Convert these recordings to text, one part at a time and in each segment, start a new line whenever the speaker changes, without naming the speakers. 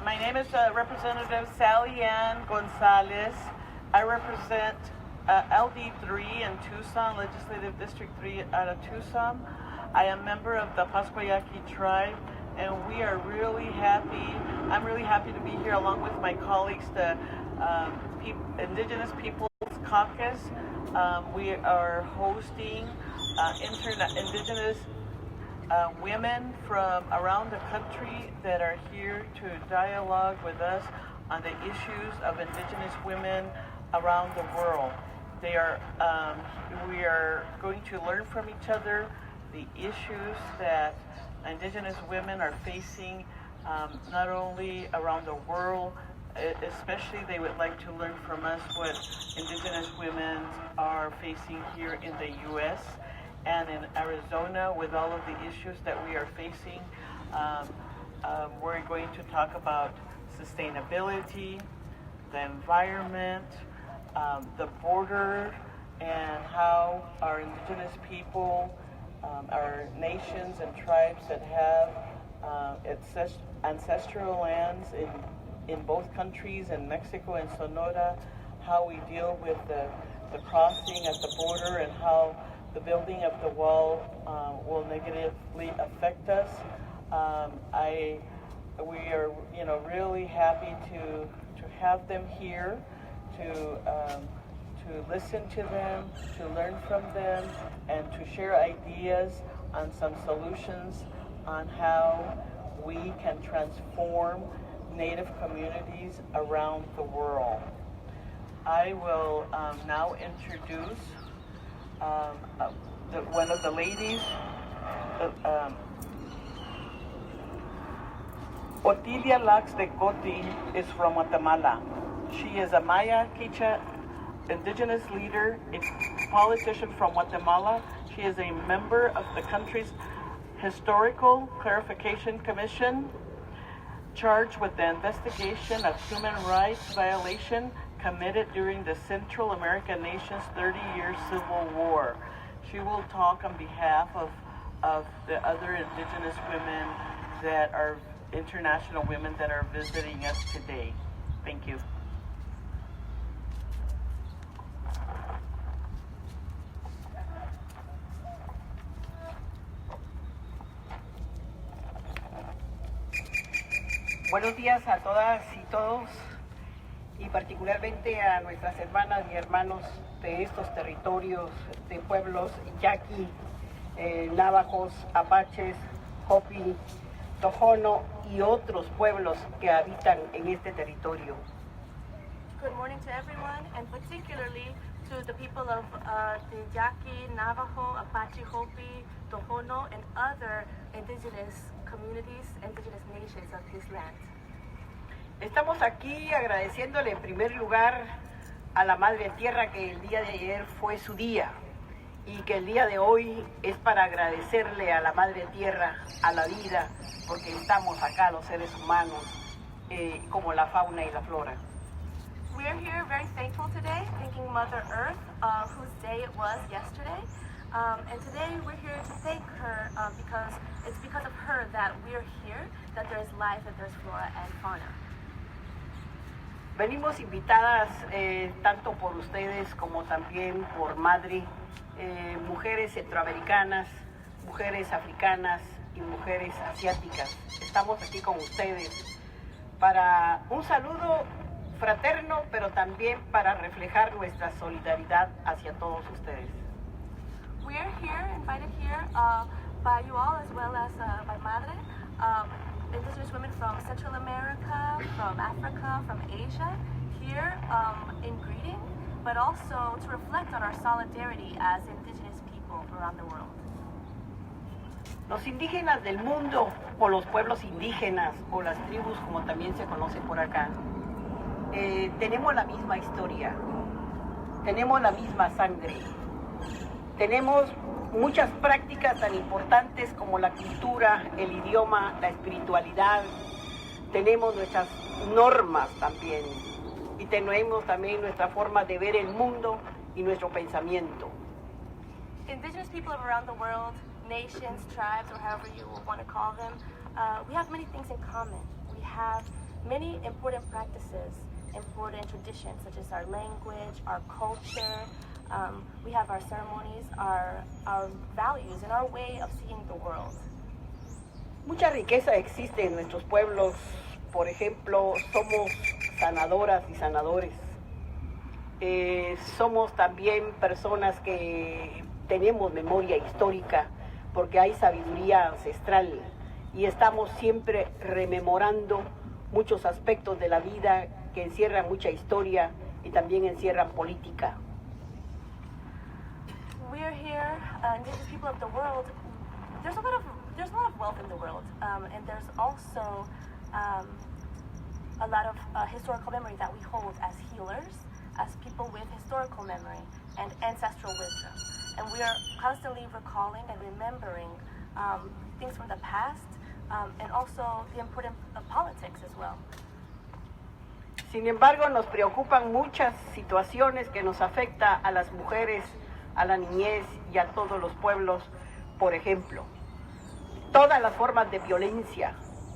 My name is Representative Sally Ann Gonzalez. I represent LD3 in Tucson, Legislative District 3 out of Tucson. I am a member of the Pasquayaqui tribe, and we are really happy. I'm really happy to be here along with my colleagues, the Indigenous Peoples Caucus. We are hosting Indigenous women from around the country that are here to dialogue with us on the issues of Indigenous women around the world. We are going to learn from each other the issues that Indigenous women are facing, not only around the world, especially they would like to learn from us what Indigenous women are facing here in the U.S. and in Arizona with all of the issues that we are facing. We're going to talk about sustainability, the environment, the border, and how our Indigenous people, our nations and tribes that have ancestral lands in both countries, in Mexico and Sonora, how we deal with the crossing at the border and how the building of the wall will negatively affect us. We are, really happy to have them here, to listen to them, to learn from them, and to share ideas on some solutions on how we can transform Native communities around the world. I will now introduce one of the ladies. Otilia Lax de Coti is from Guatemala. She is a Maya Quichua indigenous leader, a politician from Guatemala. She is a member of the country's Historical Clarification Commission, charged with the investigation of human rights violation committed during the Central American nation's 30-year civil war. She will talk on behalf of the other Indigenous women that are international women that are visiting us today. Thank you.
Buenos días a todas y todos, y particularmente a nuestras hermanas y hermanos de estos territorios, de pueblos yaqui, navajos, apaches, hopi, tohono y otros pueblos que habitan en este territorio.
Good morning to everyone, and particularly to the people of the Yaqui, Navajo, Apache, Hopi, Tohono, and other indigenous communities, indigenous nations of this land.
Estamos aquí agradeciéndole en primer lugar a la Madre Tierra que el día de ayer fue su día y que el día de hoy es para agradecerle a la Madre Tierra, a la vida, porque estamos acá los seres humanos, como la fauna y la flora.
We are here very thankful today, thanking Mother Earth, whose day it was yesterday. And today we're here to thank her because it's because of her that we're here, that there's life, that there's flora and fauna.
Venimos invitadas tanto por ustedes como también por Madre, mujeres centroamericanas, mujeres africanas y mujeres asiáticas. Estamos aquí con ustedes para un saludo fraterno, pero también para reflejar nuestra solidaridad hacia todos ustedes.
We are here, invited here by you all as well as by Madre, indigenous women from Central America, from Africa, from Asia, here in greeting, but also to reflect on our solidarity as indigenous people around the world.
Los indígenas del mundo, o los pueblos indígenas, o las tribus como también se conoce por acá, tenemos la misma historia, tenemos la misma sangre. Tenemos muchas prácticas tan importantes como la cultura, el idioma, la espiritualidad. Tenemos nuestras normas también. Y tenemos también nuestra forma de ver el mundo y nuestro pensamiento.
Indigenous people around the world, nations, tribes, or however you want to call them, we have many things in common. We have many important practices, important traditions, such as our language, our culture. We have our ceremonies, our values, and our way of seeing the world.
Mucha riqueza existe en nuestros pueblos. Por ejemplo, somos sanadoras y sanadores. Somos también personas que tenemos memoria histórica porque hay sabiduría ancestral y estamos siempre rememorando muchos aspectos de la vida que encierran mucha historia y también encierran política.
We are here, indigenous people of the world. There's a lot of wealth in the world, and there's also a lot of historical memory that we hold as healers, as people with historical memory and ancestral wisdom. And we are constantly recalling and remembering things from the past, and also the importance of politics as well.
Sin embargo, nos preocupan muchas situaciones que nos afectan a las mujeres, a la niñez y a todos los pueblos. Por ejemplo, todas las formas de violencia,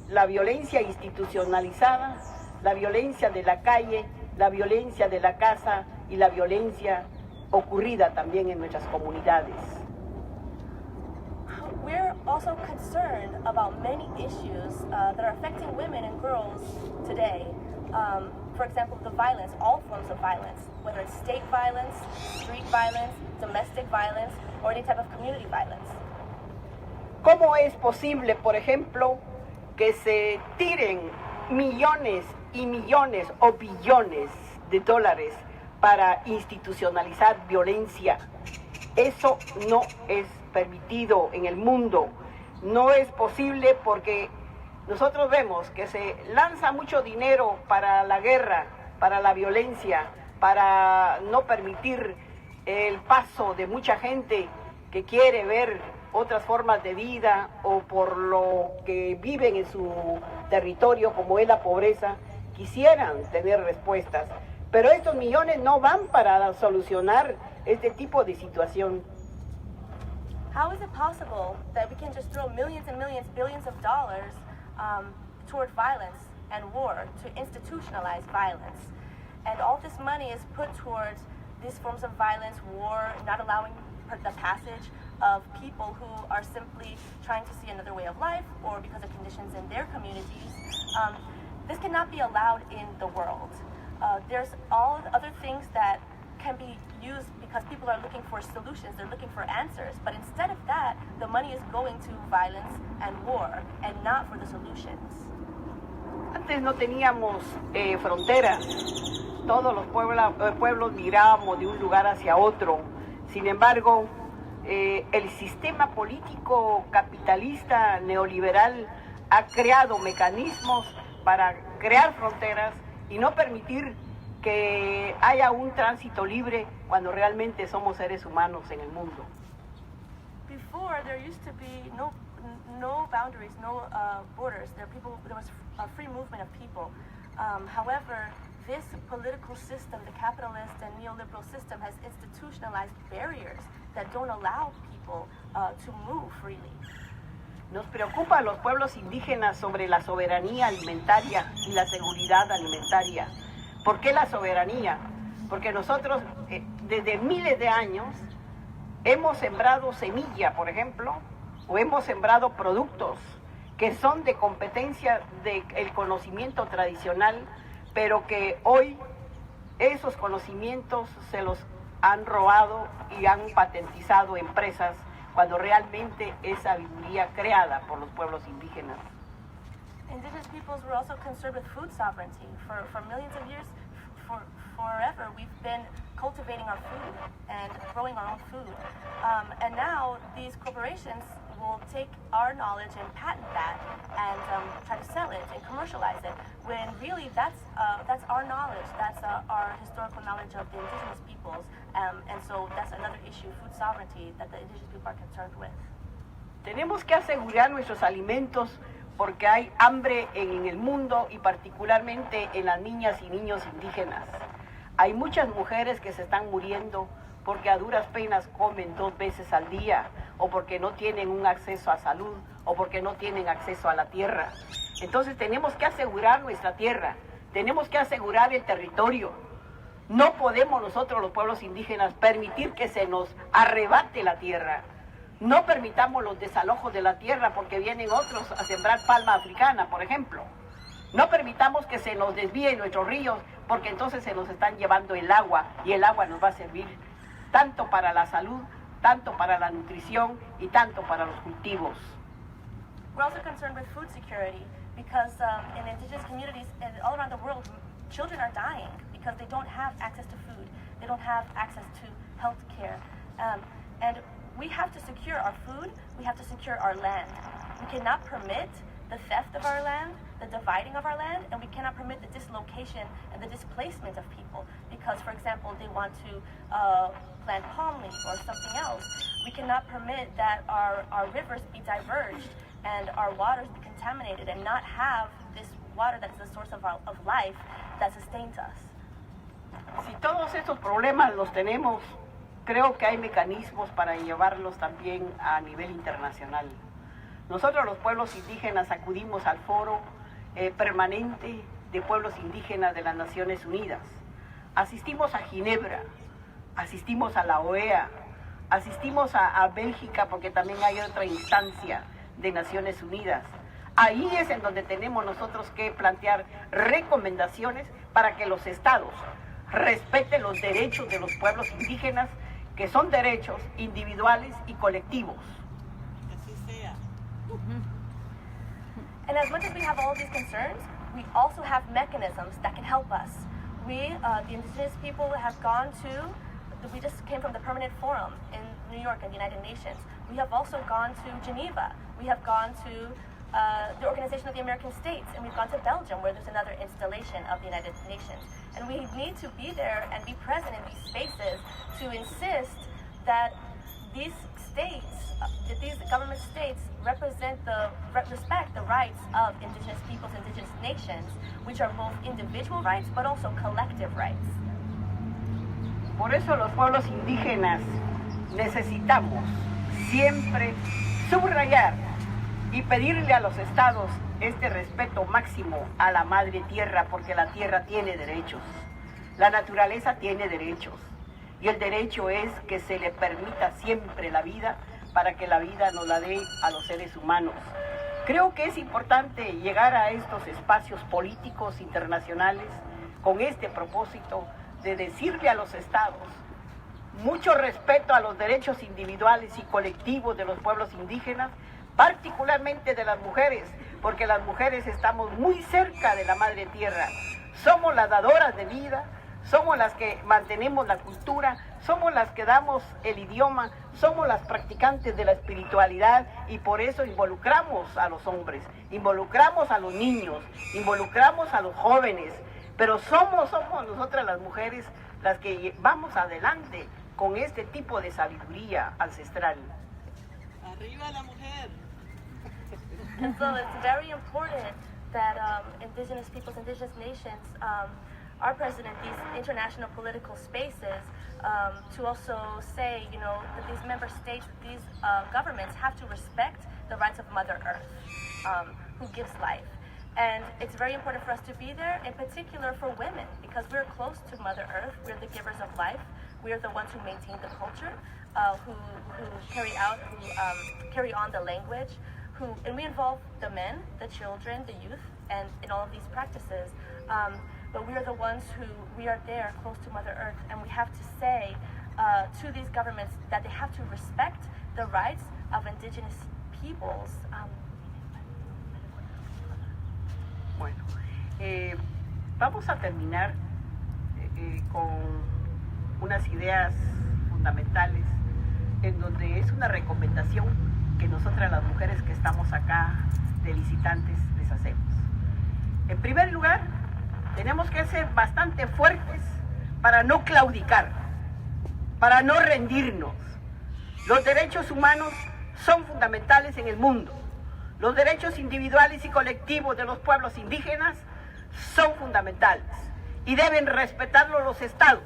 la violencia institucionalizada, la violencia de la calle, la violencia de la casa y la violencia ocurrida también en nuestras comunidades.
We're also concerned about many issues that are affecting women and girls today. For example, the violence, all forms of violence, whether it's state violence, street violence, domestic violence, or any type of community violence.
¿Cómo es posible, por ejemplo, que se tiren millones y millones o billones de dólares para institucionalizar violencia? Eso no es permitido en el mundo. No es posible porque nosotros vemos que se lanza mucho dinero para la guerra, para la violencia, para no permitir el paso de mucha gente que quiere ver otras formas de vida o por lo que viven en su territorio, como es la pobreza, quisieran tener respuestas. Pero estos millones no van para solucionar este tipo de situación.
How is it possible that we can just throw millions and millions, billions of dollars toward violence and war, to institutionalize violence? And all this money is put towards these forms of violence, war, not allowing the passage of people who are simply trying to see another way of life or because of conditions in their communities. This cannot be allowed in the world. There's all other things that can be used because people are looking for solutions, they're looking for answers, but instead of that, the money is going to violence and war and not for the solutions.
Antes no teníamos fronteras, todos los pueblos migrábamos de un lugar hacia otro. Sin embargo, el sistema político capitalista neoliberal ha creado mecanismos para crear fronteras y no permitir que haya un tránsito libre cuando realmente somos seres humanos en el mundo.
Before, there used to be no boundaries, no borders. There was a free movement of people. However, this political system, the capitalist and neoliberal system, has institutionalized barriers that don't allow people to move freely.
Nos preocupa a los pueblos indígenas sobre la soberanía alimentaria y la seguridad alimentaria. ¿Por qué la soberanía? Porque nosotros desde miles de años hemos sembrado semilla, por ejemplo, o hemos sembrado productos que son de competencia del conocimiento tradicional, pero que hoy esos conocimientos se los han robado y han patentizado empresas cuando realmente es sabiduría creada por los pueblos indígenas.
Indigenous peoples were also concerned with food sovereignty. For millions of years, forever, we've been cultivating our food and growing our own food. And now these corporations will take our knowledge and patent that and try to sell it and commercialize it, when really that's our knowledge, that's our historical knowledge of the indigenous peoples, and so that's another issue, food sovereignty, that the indigenous people are concerned with.
Tenemos que asegurar nuestros alimentos porque hay hambre en el mundo y particularmente en las niñas y niños indígenas. Hay muchas mujeres que se están muriendo porque a duras penas comen 2 veces al día, o porque no tienen un acceso a salud, o porque no tienen acceso a la tierra. Entonces tenemos que asegurar nuestra tierra, tenemos que asegurar el territorio. No podemos nosotros, los pueblos indígenas, permitir que se nos arrebate la tierra. No permitamos los desalojos de la tierra porque vienen otros a sembrar palma africana, por ejemplo. No permitamos que se nos desvíen nuestros ríos porque entonces se nos están llevando el agua y el agua nos va a servir tanto para la salud, tanto para la nutrición y tanto para los cultivos.
We're also concerned with food security because in indigenous communities and all around the world, children are dying because they don't have access to food. They don't have access to health care. And we have to secure our food. We have to secure our land. We cannot permit the theft of our land, the dividing of our land, and we cannot permit the dislocation and the displacement of people because, for example, they want to plant palm leaf or something else. We cannot permit that our rivers be diverged and our waters be contaminated and not have this water that is the source of life that sustains us.
Si todos estos problemas los tenemos, creo que hay mecanismos para llevarlos también a nivel internacional. Nosotros los pueblos indígenas acudimos al foro permanente de pueblos indígenas de las Naciones Unidas. Asistimos a Ginebra, asistimos a la OEA, asistimos a Bélgica porque también hay otra instancia de Naciones Unidas. Ahí es en donde tenemos nosotros que plantear recomendaciones para que los estados respeten los derechos de los pueblos indígenas, que son derechos individuales y colectivos.
And as much as we have all of these concerns, we also have mechanisms that can help us. We, the indigenous people, have gone to, we just came from the Permanent Forum in New York and the United Nations. We have also gone to Geneva. We have gone to the Organization of the American States, and we've gone to Belgium, where there's another installation of the United Nations. And we need to be there and be present in these spaces to insist that these states, that these government states respect the rights of indigenous peoples, indigenous nations, which are both individual rights but also collective rights.
Por eso los pueblos indígenas necesitamos siempre subrayar y pedirle a los estados este respeto máximo a la madre tierra, porque la tierra tiene derechos, la naturaleza tiene derechos, y el derecho es que se le permita siempre la vida para que la vida nos la dé a los seres humanos. Creo que es importante llegar a estos espacios políticos internacionales con este propósito de decirle a los estados mucho respeto a los derechos individuales y colectivos de los pueblos indígenas, particularmente de las mujeres, porque las mujeres estamos muy cerca de la madre tierra. Somos las dadoras de vida, somos las que mantenemos la cultura, somos las que damos el idioma, somos las practicantes de la espiritualidad y por eso involucramos a los hombres, involucramos a los niños, involucramos a los jóvenes, pero somos nosotras las mujeres las que vamos adelante con este tipo de sabiduría ancestral.
¡Arriba la mujer!
And so it's very important that indigenous peoples, indigenous nations are present in these international political spaces to also say, you know, that these member states, these governments have to respect the rights of Mother Earth, who gives life. And it's very important for us to be there, in particular for women, because we're close to Mother Earth. We're the givers of life. We're the ones who maintain the culture, who carry on the language, and we involve the men, the children, the youth, and in all of these practices. But we are the ones we are there close to Mother Earth, and we have to say to these governments that they have to respect the rights of indigenous peoples.
Bueno, vamos a terminar con unas ideas fundamentales en donde es una recomendación que nosotras las mujeres que estamos acá de visitantes les hacemos. En primer lugar, tenemos que ser bastante fuertes para no claudicar, para no rendirnos. Los derechos humanos son fundamentales en el mundo. Los derechos individuales y colectivos de los pueblos indígenas son fundamentales y deben respetarlos los estados,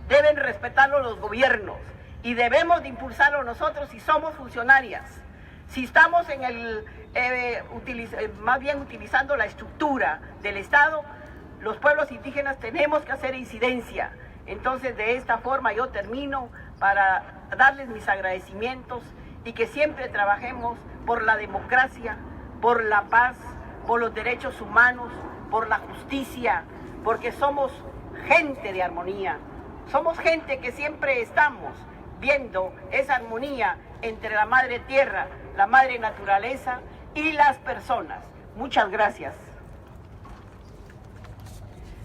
deben respetarlo los gobiernos y debemos de impulsarlo nosotros si somos funcionarias. Si estamos en más bien utilizando la estructura del Estado, los pueblos indígenas tenemos que hacer incidencia. Entonces, de esta forma yo termino para darles mis agradecimientos y que siempre trabajemos por la democracia, por la paz, por los derechos humanos, por la justicia, porque somos gente de armonía. Somos gente que siempre estamos viendo esa armonía entre la madre tierra, la madre naturaleza y las personas. Muchas gracias.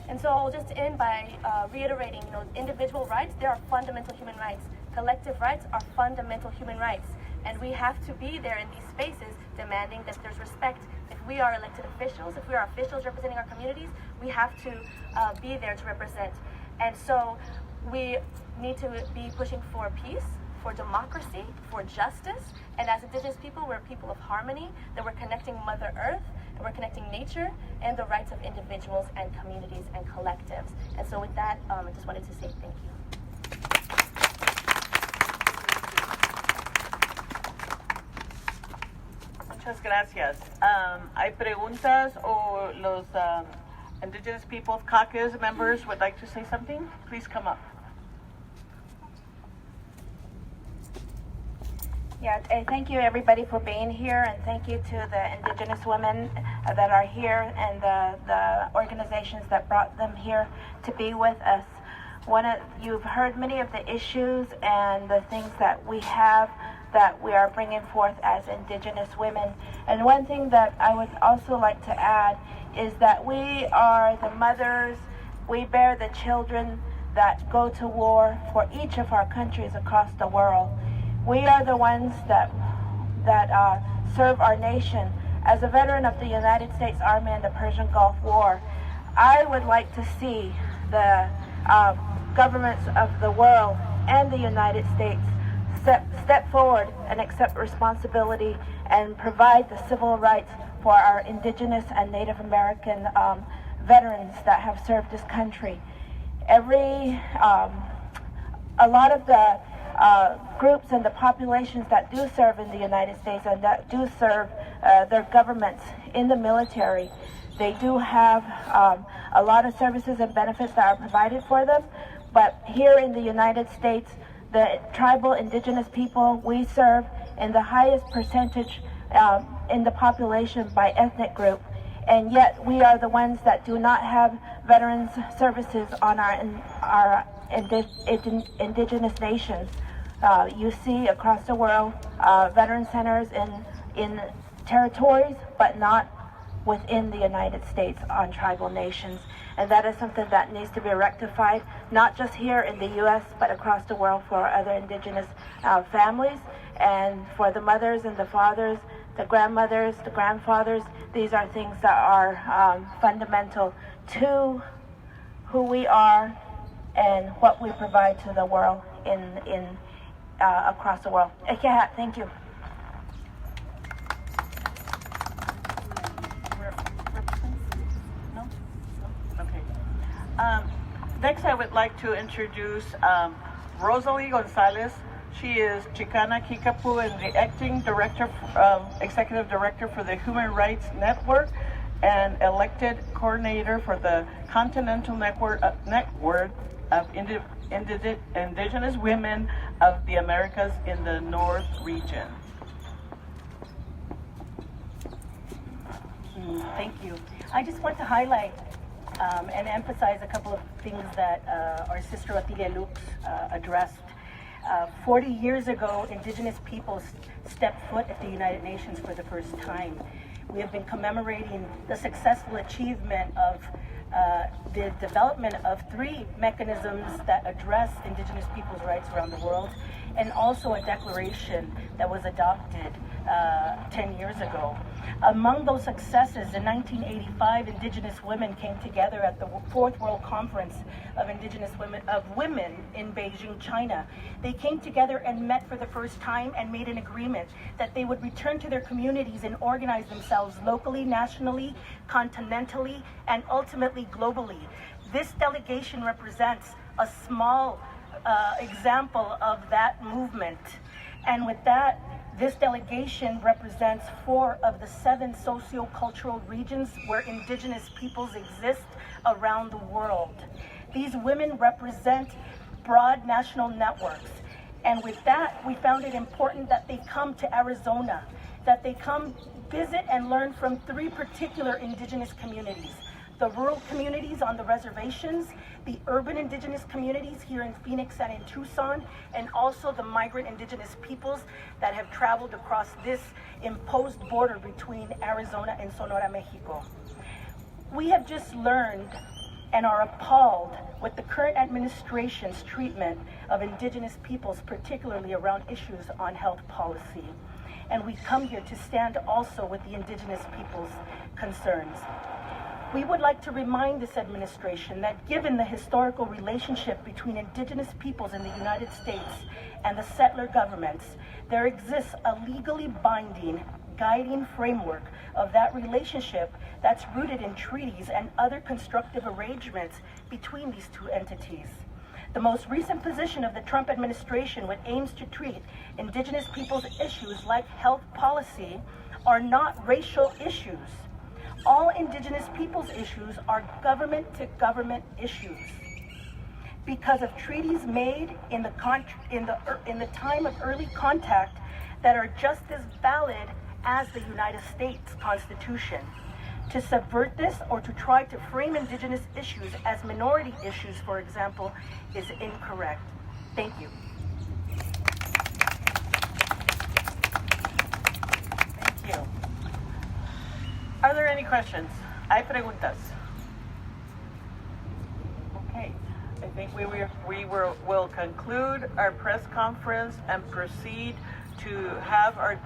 And so I'll just end by reiterating, individual rights, they are fundamental human rights. Collective rights are fundamental human rights. And we have to be there in these spaces demanding that there's respect. If we are elected officials, if we are officials representing our communities, we have to be there to represent. And so we need to be pushing for peace, for democracy, for justice. And as Indigenous people, we're people of harmony, that we're connecting Mother Earth, and we're connecting nature and the rights of individuals and communities and collectives. And so with that, I just wanted to say thank you.
Muchas gracias. ¿Hay preguntas o los Indigenous Peoples Caucus members would like to say something? Please come up.
Yeah, thank you everybody for being here, and thank you to the Indigenous women that are here and the organizations that brought them here to be with us. You've heard many of the issues and the things that we have that we are bringing forth as Indigenous women. And one thing that I would also like to add is that we are the mothers, we bear the children that go to war for each of our countries across the world. We are the ones that serve our nation. As a veteran of the United States Army and the Persian Gulf War, I would like to see the governments of the world and the United States step forward and accept responsibility and provide the civil rights for our Indigenous and Native American veterans that have served this country. A lot of the groups and the populations that do serve in the United States and that do serve their governments in the military, they do have a lot of services and benefits that are provided for them. But here in the United States, the tribal Indigenous people, we serve in the highest percentage in the population by ethnic group. And yet we are the ones that do not have veterans services on our indigenous nations. You see across the world veteran centers in territories, but not within the United States on tribal nations. And that is something that needs to be rectified, not just here in the U.S., but across the world for other indigenous families, and for the mothers and the fathers, the grandmothers, the grandfathers. These are things that are fundamental to who we are and what we provide to the world across the world. Thank you.
Next, I would like to introduce Rosalie Gonzalez. She is Chicana Kickapoo and the acting director, executive director for the Human Rights Network and elected coordinator for the Continental Network of Indigenous Women of the Americas in the North region.
Thank you. I just want to highlight and emphasize a couple of things that our sister Otilia Lux addressed. 40 years ago, Indigenous peoples stepped foot at the United Nations for the first time. We have been commemorating the successful achievement of the development of 3 mechanisms that address Indigenous peoples' rights around the world, and also a declaration that was adopted 10 years ago. Among those successes, in 1985, Indigenous women came together at the 4th World Conference of Women in Beijing, China. They came together and met for the first time and made an agreement that they would return to their communities and organize themselves locally, nationally, continentally, and ultimately globally. This delegation represents a small example of that movement. And with that, this delegation represents 4 of the 7 socio-cultural regions where indigenous peoples exist around the world. These women represent broad national networks. And with that, we found it important that they come to Arizona, that they come visit and learn from 3 particular indigenous communities: the rural communities on the reservations, the urban indigenous communities here in Phoenix and in Tucson, and also the migrant indigenous peoples that have traveled across this imposed border between Arizona and Sonora, Mexico. We have just learned and are appalled with the current administration's treatment of indigenous peoples, particularly around issues on health policy. And we come here to stand also with the indigenous people's concerns. We would like to remind this administration that given the historical relationship between indigenous peoples in the United States and the settler governments, there exists a legally binding guiding framework of that relationship that's rooted in treaties and other constructive arrangements between these 2 entities. The most recent position of the Trump administration, which aims to treat indigenous peoples' issues like health policy, are not racial issues. All indigenous peoples' issues are government-to-government issues because of treaties made in the time of early contact that are just as valid as the United States Constitution. To subvert this or to try to frame indigenous issues as minority issues, for example, is incorrect. Thank you.
Thank you. Are there any questions? Hay preguntas? Okay, I think we will conclude our press conference and proceed to have our